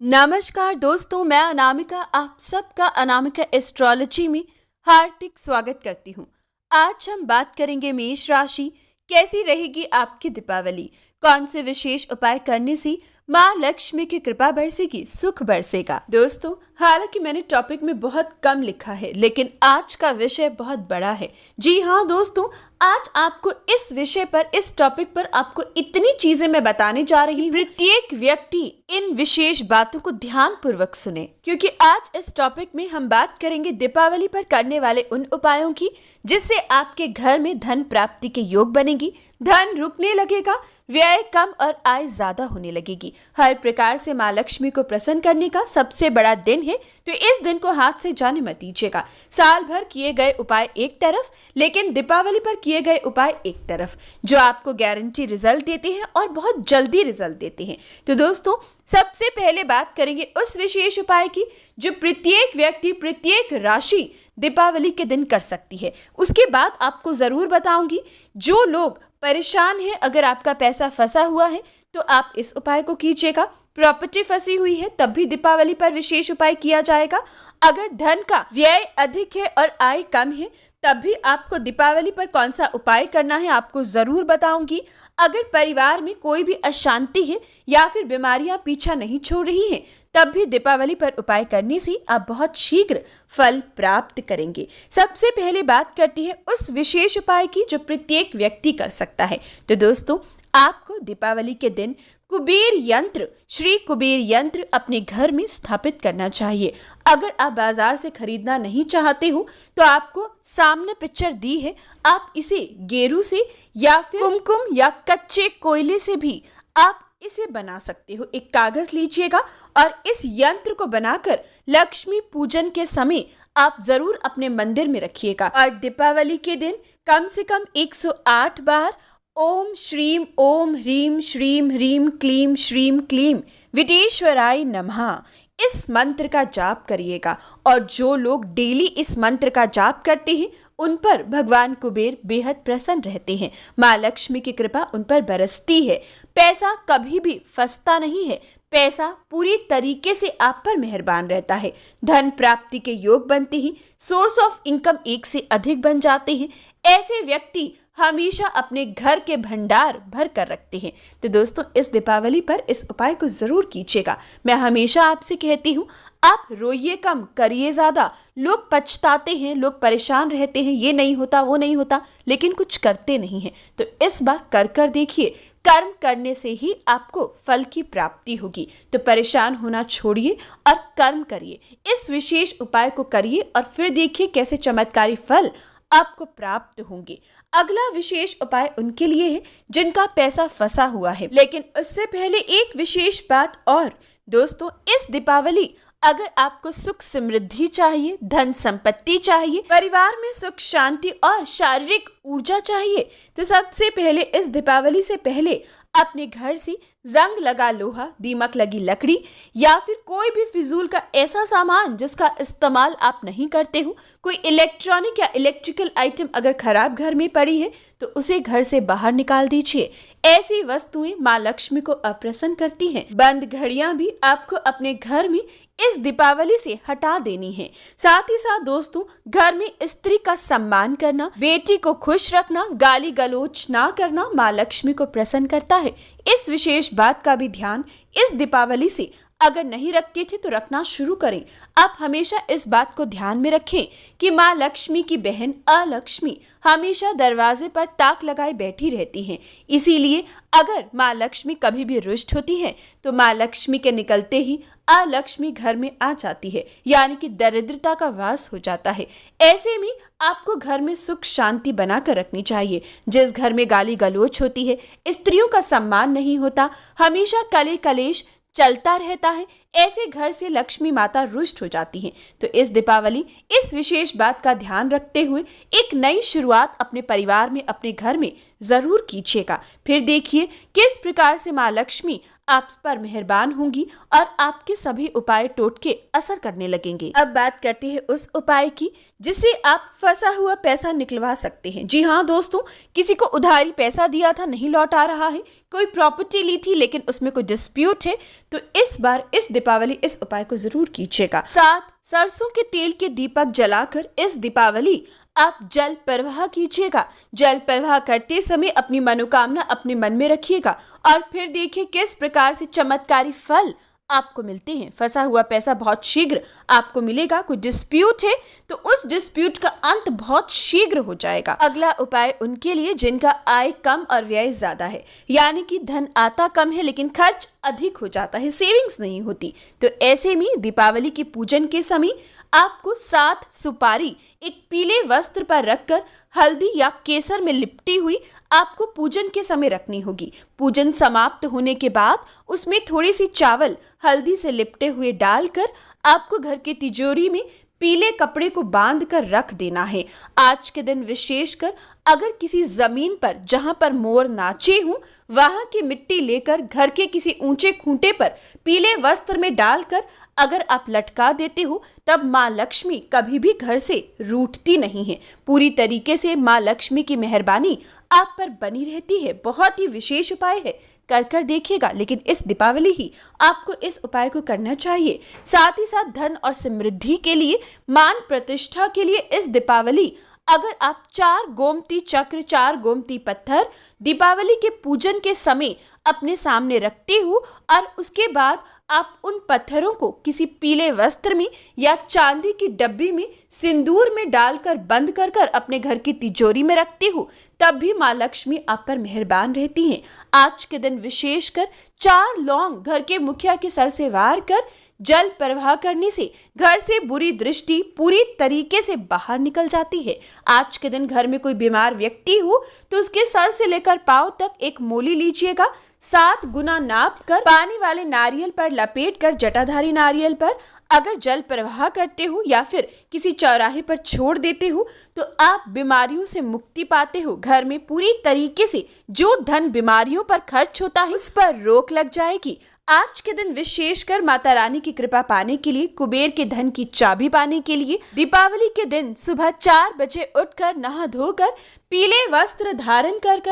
नमस्कार दोस्तों, मैं अनामिका आप सबका अनामिका एस्ट्रोलॉजी में हार्दिक स्वागत करती हूँ। आज हम बात करेंगे मेष राशि कैसी रहेगी आपकी दीपावली, कौन से विशेष उपाय करने से माँ लक्ष्मी की कृपा बरसेगी, सुख बरसेगा। दोस्तों, हालांकि मैंने टॉपिक में बहुत कम लिखा है, लेकिन आज का विषय बहुत बड़ा है। जी हाँ दोस्तों, आज आपको इस विषय पर, इस टॉपिक पर आपको इतनी चीजें मैं बताने जा रही हूँ, प्रत्येक व्यक्ति इन विशेष बातों को ध्यान पूर्वक सुने, क्योंकि आज इस टॉपिक में हम बात करेंगे दीपावली पर करने वाले उन उपायों की जिससे आपके घर में धन प्राप्ति के योग बनेगी, धन रुकने लगेगा, व्यय कम और आय ज्यादा होने लगेगी। हर प्रकार से माँ लक्ष्मी को प्रसन्न करने का सबसे बड़ा दिन है, तो इस दिन को हाथ से जाने मत दीजिएगा। साल भर किए गए उपाय एक तरफ, लेकिन दीपावली पर किए गए उपाय एक तरफ, जो आपको गारंटी रिजल्ट देते हैं और बहुत जल्दी रिजल्ट देते हैं। तो दोस्तों, सबसे पहले बात करेंगे उस विशेष उपाय की जो प्रत्येक व्यक्ति, प्रत्येक राशि दीपावली के दिन कर सकती है। उसके बाद आपको जरूर बताऊंगी जो लोग परेशान हैं, अगर आपका पैसा फंसा हुआ है तो आप इस उपाय को कीजिएगा। प्रॉपर्टी फंसी हुई है तब भी दीपावली पर विशेष उपाय किया जाएगा। अगर धन का व्यय अधिक है और आय कम है तब भी आपको दीपावली पर कौन सा उपाय करना है आपको जरूर बताऊंगी। अगर परिवार में कोई भी अशांति है या फिर बीमारियां पीछा नहीं छोड़ रही हैं तब भी दीपावली पर उपाय करने से आप बहुत शीघ्र फल प्राप्त करेंगे। सबसे पहले बात करती है उस विशेष उपाय की जो प्रत्येक व्यक्ति कर सकता है। तो दोस्तों, आपको दीपावली के दिन कुबेर यंत्र, श्री कुबेर यंत्र अपने घर में स्थापित करना चाहिए। अगर आप बाजार से खरीदना नहीं चाहते हो तो आपको सामने पिक्चर दी है, आप इसे गेरू से या फिर कुमकुम या कच्चे कोयले से भी आप इसे बना सकते हो। एक कागज लीजिएगा और इस यंत्र को बनाकर लक्ष्मी पूजन के समय आप जरूर अपने मंदिर में रखिएगा और दीपावली के दिन कम से कम 108 बार ओम श्रीम ओम ह्रीम श्रीम ह्रीम क्लीम श्रीम क्लीम विदेश्वराय नमः इस मंत्र का जाप करिएगा। और जो लोग डेली इस मंत्र का जाप करते हैं उन पर भगवान कुबेर बेहद प्रसन्न रहते हैं, माँ लक्ष्मी की कृपा उन पर बरसती है। पैसा कभी भी फंसता नहीं है, पैसा पूरी तरीके से आप पर मेहरबान रहता है। धन प्राप्ति के योग बनते हैं, सोर्स ऑफ इनकम एक से अधिक बन जाते हैं। ऐसे व्यक्ति हमेशा अपने घर के भंडार भर कर रखते हैं। तो दोस्तों, इस दीपावली पर इस उपाय को जरूर कीजिएगा। मैं हमेशा आपसे कहती हूँ, आप रोइए कम, करिए ज्यादा। लोग पछताते हैं, लोग परेशान रहते हैं, ये नहीं होता, वो नहीं होता, लेकिन कुछ करते नहीं हैं। तो इस बार कर देखिए, कर्म करने से ही आपको फल की प्राप्ति होगी। तो परेशान होना छोड़िए और कर्म करिए, इस विशेष उपाय को करिए और फिर देखिए कैसे चमत्कारी फल आपको प्राप्त होंगे। अगला विशेष उपाय उनके लिए है जिनका पैसा फंसा हुआ है, लेकिन उससे पहले एक विशेष बात और। दोस्तों, इस दीपावली अगर आपको सुख समृद्धि चाहिए, धन संपत्ति चाहिए, परिवार में सुख शांति और शारीरिक ऊर्जा चाहिए, तो सबसे पहले इस दीपावली से पहले अपने घर से जंग लगा लोहा, दीमक लगी लकड़ी या फिर कोई भी फिजूल का ऐसा सामान जिसका इस्तेमाल आप नहीं करते हो, कोई इलेक्ट्रॉनिक या इलेक्ट्रिकल आइटम अगर खराब घर में पड़ी है तो उसे घर से बाहर निकाल दीजिए। ऐसी वस्तुएं माँ लक्ष्मी को अप्रसन्न करती हैं। बंद घड़ियां भी आपको अपने घर में इस दीपावली से हटा देनी है। साथ ही साथ दोस्तों, घर में स्त्री का सम्मान करना, बेटी को खुश रखना, गाली गलोच ना करना माँ लक्ष्मी को प्रसन्न करता है। इस विशेष बात का भी ध्यान इस दीपावली से अगर नहीं रखते थे तो रखना शुरू करें। आप हमेशा इस बात को ध्यान में रखें कि माँ लक्ष्मी की बहन अलक्ष्मी हमेशा दरवाजे पर ताक लगाए बैठी रहती हैं। इसीलिए अगर माँ लक्ष्मी कभी भी रुष्ट होती है तो माँ लक्ष्मी के निकलते ही अलक्ष्मी घर में आ जाती है, यानी कि दरिद्रता का वास हो जाता है। ऐसे में आपको घर में सुख शांति बनाकर रखनी चाहिए। जिस घर में गाली गलोच होती है, स्त्रियों का सम्मान नहीं होता, हमेशा कले कलेश चलता रहता है, ऐसे घर से लक्ष्मी माता रुष्ट हो जाती हैं। तो इस दीपावली इस विशेष बात का ध्यान रखते हुए एक नई शुरुआत अपने परिवार में, अपने घर में जरूर कीजिएगा। फिर देखिए किस प्रकार से माँ लक्ष्मी आप पर मेहरबान होंगी और आपके सभी उपाय टोटके असर करने लगेंगे। अब बात करते हैं उस उपाय की जिससे आप फंसा हुआ पैसा निकलवा सकते हैं। जी हाँ दोस्तों, किसी को उधारी पैसा दिया था, नहीं लौट आ रहा है, कोई प्रॉपर्टी ली थी लेकिन उसमें कोई डिस्प्यूट है, तो इस बार इस दीपावली इस उपाय को जरूर कीजिएगा। साथ सरसों के तेल के दीपक जलाकर इस दीपावली आप जल प्रवाह कीजिएगा। जल प्रवाह करते समय अपनी मनोकामना अपने मन में रखिएगा और फिर देखिए किस प्रकार से चमत्कारी फल आपको मिलते हैं। फंसा हुआ पैसा बहुत शीघ्र आपको मिलेगा। कोई डिस्प्यूट है तो उस डिस्प्यूट का अंत बहुत शीघ्र हो जाएगा। अगला उपाय उनके लिए जिनका आय कम और व्यय ज्यादा है, यानी कि धन आता कम है लेकिन खर्च अधिक हो जाता है, सेविंग्स नहीं होती। तो ऐसे में दीपावली के पूजन के समय आपको 7 सुपारी एक पीले वस्त्र पर रखकर हल्दी या केसर में लिपटी हुई आपको पूजन के समय रखनी होगी। पूजन समाप्त होने के बाद उसमें थोड़ी सी चावल हल्दी से लिपटे हुए डालकर आपको घर की तिजोरी में पीले कपड़े को बांध कर रख देना है। आज के दिन विशेषकर अगर किसी जमीन पर जहां पर मोर नाचे हों वहां की मिट्टी लेकर घर के किसी ऊंचे खूंटे पर पीले वस्त्र में डालकर अगर आप लटका देते हो तब माँ लक्ष्मी कभी भी घर से रूठती नहीं है। पूरी तरीके से माँ लक्ष्मी की मेहरबानी आप पर बनी रहती है। बहुत ही विशेष उपाय है, कर देखिएगा, लेकिन इस दीपावली ही आपको इस उपाय को करना चाहिए। साथ ही साथ धन और समृद्धि के लिए, मान प्रतिष्ठा के लिए इस दीपावली अगर आप 4 गोमती चक्र 4 गोमती पत्थर दीपावली के पूजन के समय अपने सामने रखते हो और उसके बाद आप उन पत्थरों को किसी पीले वस्त्र में या चांदी की डब्बी में सिंदूर में डालकर बंद कर अपने घर की तिजोरी में रखते हो, तब भी माँ लक्ष्मी आप पर मेहरबान रहती हैं। आज के दिन विशेषकर 4 लौंग घर के मुखिया के सर से वार कर जल प्रवाह करने से घर से बुरी दृष्टि पूरी तरीके से बाहर निकल जाती है। आज के दिन घर में कोई बीमार व्यक्ति हो तो उसके सर से लेकर पांव तक एक मोली लीजिएगा, 7 गुना नाप कर पानी वाले नारियल पर लपेट कर जटाधारी नारियल पर अगर जल प्रवाह करते हो या फिर किसी चौराहे पर छोड़ देते हो तो आप बीमारियों से मुक्ति पाते हो। घर में पूरी तरीके से जो धन बीमारियों पर खर्च होता है उस पर रोक लग जाएगी। आज के दिन विशेषकर माता रानी की कृपा पाने के लिए, कुबेर के धन की चाबी पाने के लिए दीपावली के दिन सुबह 4 बजे उठकर नहा धोकर पीले वस्त्र धारण कर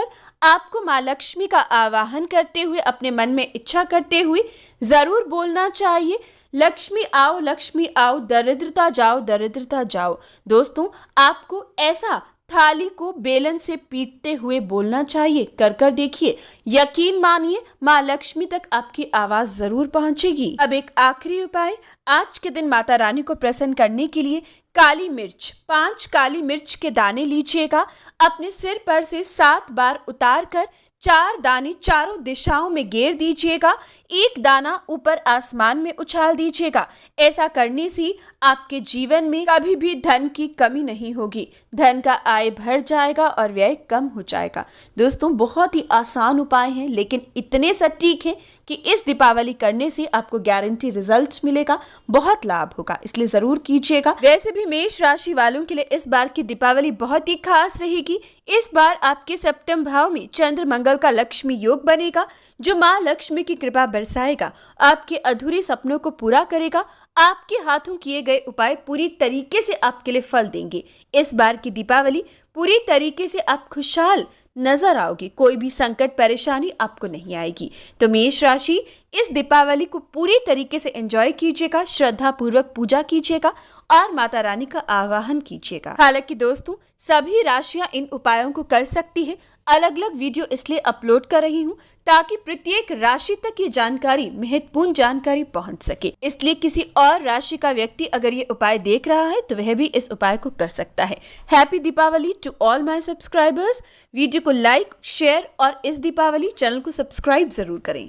आपको माँ लक्ष्मी का आवाहन करते हुए अपने मन में इच्छा करते हुए जरूर बोलना चाहिए, लक्ष्मी आओ दरिद्रता जाओ दरिद्रता जाओ। दोस्तों, आपको ऐसा थाली को बेलन से पीटते हुए बोलना चाहिए। कर देखिए, यकीन मानिए माँ लक्ष्मी तक आपकी आवाज जरूर पहुंचेगी। अब एक आखिरी उपाय, आज के दिन माता रानी को प्रसन्न करने के लिए काली मिर्च 5 काली मिर्च के दाने लीजिएगा, अपने सिर पर से 7 बार उतार कर 4 दाने चारों दिशाओं में घेर दीजिएगा, 1 दाना ऊपर आसमान में उछाल दीजिएगा। ऐसा करने से आपके जीवन में कभी भी धन की कमी नहीं होगी, धन का आय बढ़ जाएगा और व्यय कम हो जाएगा। दोस्तों, बहुत ही आसान उपाय हैं लेकिन इतने सटीक हैं कि इस दीपावली करने से आपको गारंटी रिजल्ट मिलेगा, बहुत लाभ होगा, इसलिए जरूर कीजिएगा। वैसे भी मेष राशि वालों के लिए इस बार की दीपावली बहुत ही खास रहेगी। इस बार आपके सप्तम भाव में चंद्र मंगल का लक्ष्मी योग बनेगा जो माँ लक्ष्मी की कृपा बरसाएगा, आपके अधूरे सपनों को पूरा करेगा। आपके हाथों किए गए उपाय पूरी तरीके से आपके लिए फल देंगे। इस बार की दीपावली पूरी तरीके से आप खुशहाल नजर आओगे, कोई भी संकट परेशानी आपको नहीं आएगी। तो मेष राशि इस दीपावली को पूरी तरीके से एंजॉय कीजिएगा, श्रद्धा पूर्वक पूजा कीजिएगा और माता रानी का आवाहन कीजिएगा। हालांकि दोस्तों, सभी राशियां इन उपायों को कर सकती है। अलग अलग वीडियो इसलिए अपलोड कर रही हूं ताकि प्रत्येक राशि तक ये जानकारी, महत्वपूर्ण जानकारी पहुंच सके। इसलिए किसी और राशि का व्यक्ति अगर ये उपाय देख रहा है तो वह भी इस उपाय को कर सकता है। Happy Deepavali to all my subscribers. Video को लाइक, शेयर और इस दीपावली चैनल को सब्सक्राइब जरूर करें।